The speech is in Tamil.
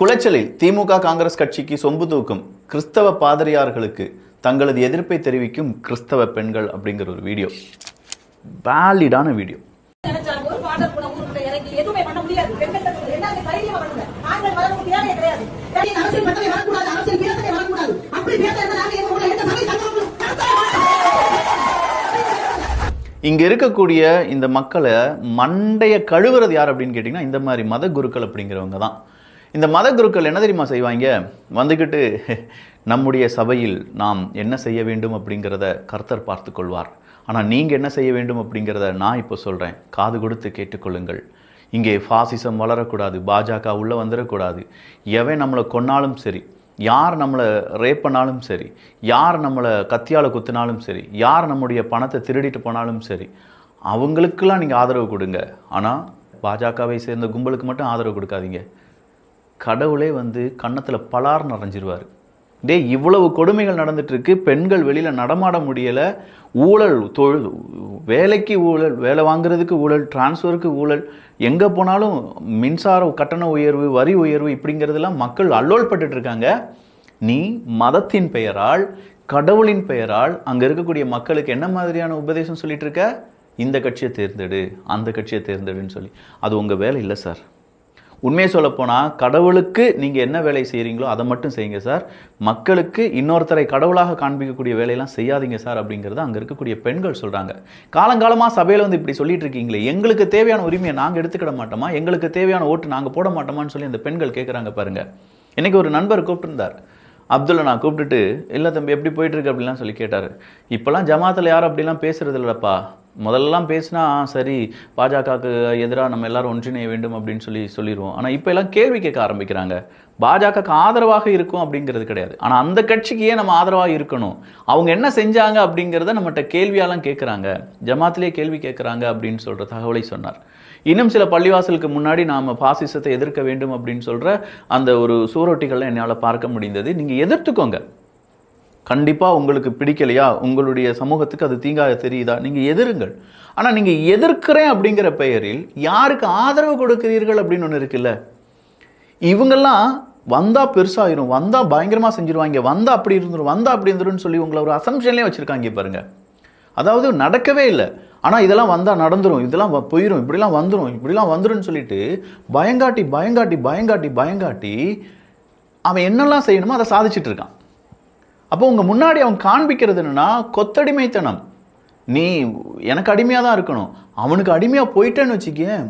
குளச்சலில் திமுக காங்கிரஸ் கட்சிக்கு சொம்பு தூக்கும் கிறிஸ்தவ பாதிரியார்களுக்கு தங்களது எதிர்ப்பை தெரிவிக்கும் கிறிஸ்தவ பெண்கள் அப்படிங்கிற ஒரு வீடியோ. வேலிடான வீடியோ. இங்க இருக்கக்கூடிய இந்த மக்களை மண்டைய கழுவுறது யார் அப்படின்னு கேட்டீங்கன்னா இந்த மாதிரி மத குருக்கள் அப்படிங்கிறவங்க தான். இந்த மத குருக்கள் என்ன தெரியுமா செய்வாங்க? வந்துக்கிட்டு நம்முடைய சபையில் நாம் என்ன செய்ய வேண்டும் அப்படிங்கிறத கர்த்தர் பார்த்து கொள்வார், ஆனால் நீங்கள் என்ன செய்ய வேண்டும் அப்படிங்கிறத நான் இப்போ சொல்கிறேன், காது கொடுத்து கேட்டுக்கொள்ளுங்கள். இங்கே ஃபாசிசம் வளரக்கூடாது, பாஜக உள்ளே வந்துடக்கூடாது. எவன் நம்மளை கொன்னாலும் சரி, யார் நம்மளை ரேப் பண்ணாலும் சரி, யார் நம்மளை கத்தியால் குத்தினாலும் சரி, யார் நம்முடைய பணத்தை திருடிட்டு போனாலும் சரி, அவங்களுக்கெல்லாம் நீங்கள் ஆதரவு கொடுங்க. ஆனால் பாஜகவை சேர்ந்த கும்பலுக்கு மட்டும் ஆதரவு கொடுக்காதீங்க. கடவுளே வந்து கன்னத்தில் பலார் நிறைஞ்சிருவார். இவ்வளவு கொடுமைகள் நடந்துட்டுருக்கு, பெண்கள் வெளியில் நடமாட முடியலை, ஊழல், வேலைக்கு ஊழல், வேலை வாங்குறதுக்கு ஊழல், டிரான்ஸ்ஃபருக்கு ஊழல், எங்கே போனாலும் மின்சார கட்டண உயர்வு, வரி உயர்வு, இப்படிங்கிறதெல்லாம் மக்கள் அல்லோல் பட்டுட்டு இருக்காங்க. நீ மதத்தின் பெயரால், கடவுளின் பெயரால் அங்கே இருக்கக்கூடிய மக்களுக்கு என்ன மாதிரியான உபதேசம் சொல்லிட்டு இருக்க? இந்த கட்சியை தேர்ந்தெடு, அந்த கட்சியை தேர்ந்தெடுன்னு சொல்லி. அது உங்கள் வேலை இல்லை சார். உண்மையை சொல்லப்போனால் கடவுளுக்கு நீங்கள் என்ன வேலை செய்கிறீங்களோ அதை மட்டும் செய்யுங்க சார். மக்களுக்கு இன்னொருத்தரை கடவுளாக காண்பிக்கக்கூடிய வேலையெல்லாம் செய்யாதீங்க சார் அப்படிங்கிறது அங்கே இருக்கக்கூடிய பெண்கள் சொல்கிறாங்க. காலங்காலமாக சபையில் வந்து இப்படி சொல்லிட்டு இருக்கீங்களே, எங்களுக்கு தேவையான உரிமையை நாங்கள் எடுத்துக்கிட மாட்டோமா, எங்களுக்கு தேவையான ஓட்டு நாங்கள் போட மாட்டோமான்னு சொல்லி அந்த பெண்கள் கேட்குறாங்க பாருங்கள். இன்றைக்கி ஒரு நண்பர் கூப்பிட்டுருந்தார், அப்துல்லா. நான் கூப்பிட்டுட்டு, இல்லை தம்பி எப்படி போயிட்டுருக்கு அப்படிலாம் சொல்லி கேட்டார். இப்போல்லாம் ஜமாத்தில் யாரும் அப்படிலாம் பேசுகிறது இல்லைப்பா. முதல்லலாம் பேசினா சரி பாஜகவுக்கு எதிராக நம்ம எல்லாரும் ஒன்றிணைய வேண்டும் அப்படின்னு சொல்லிடுவோம். ஆனால் இப்போ எல்லாம் கேள்வி கேட்க ஆரம்பிக்கிறாங்க. பாஜகவுக்கு ஆதரவாக இருக்கும் அப்படிங்கிறது கிடையாது, ஆனால் அந்த கட்சிக்கு ஏன் நம்ம ஆதரவாக இருக்கணும், அவங்க என்ன செஞ்சாங்க அப்படிங்கிறத நம்மகிட்ட கேள்வியாலாம் கேட்குறாங்க, ஜமாத்திலே கேள்வி கேட்குறாங்க அப்படின்னு சொல்கிற தகவலை சொன்னார். இன்னும் சில பள்ளிவாசலுக்கு முன்னாடி நாம் பாசிசத்தை எதிர்க்க வேண்டும் அப்படின்னு சொல்கிற அந்த ஒரு சுவரொட்டிகளை என்னால் பார்க்க முடிந்தது. நீங்கள் எதிர்த்துக்கோங்க, கண்டிப்பாக உங்களுக்கு பிடிக்கலையா, உங்களுடைய சமூகத்துக்கு அது தீங்காக தெரியுதா, நீங்கள் எதிருங்கள். ஆனால் நீங்கள் எதிர்க்கிறேன் அப்படிங்கிற பெயரில் யாருக்கு ஆதரவு கொடுக்கிறீர்கள் அப்படின்னு ஒன்று இருக்குல்ல. இவங்கெல்லாம் வந்தால் பெருசாகிடும், வந்தால் பயங்கரமாக செஞ்சுருவாங்க, வந்தால் அப்படி இருந்துடும், வந்தால் அப்படி இருந்துருன்னு சொல்லி உங்களை ஒரு அசம்ஷன்லேயே வச்சுருக்காங்க பாருங்கள். அதாவது நடக்கவே இல்லை, ஆனால் இதெல்லாம் வந்தால் நடந்துடும், இதெல்லாம் போயிடும், இப்படிலாம் வந்துடும், இப்படிலாம் வந்துடும்னு சொல்லிட்டு பயங்காட்டி பயங்காட்டி பயங்காட்டி பயங்காட்டி அவன் என்னெல்லாம் செய்யணுமோ அதை சாதிச்சுட்டு இருக்கான். அப்போ உங்கள் முன்னாடி அவன் காண்பிக்கிறது என்னென்னா கொத்தடிமைத்தனம். நீ எனக்கு அடிமையாக தான் இருக்கணும், அவனுக்கு அடிமையாக போயிட்டேன்னு வச்சுக்கேன்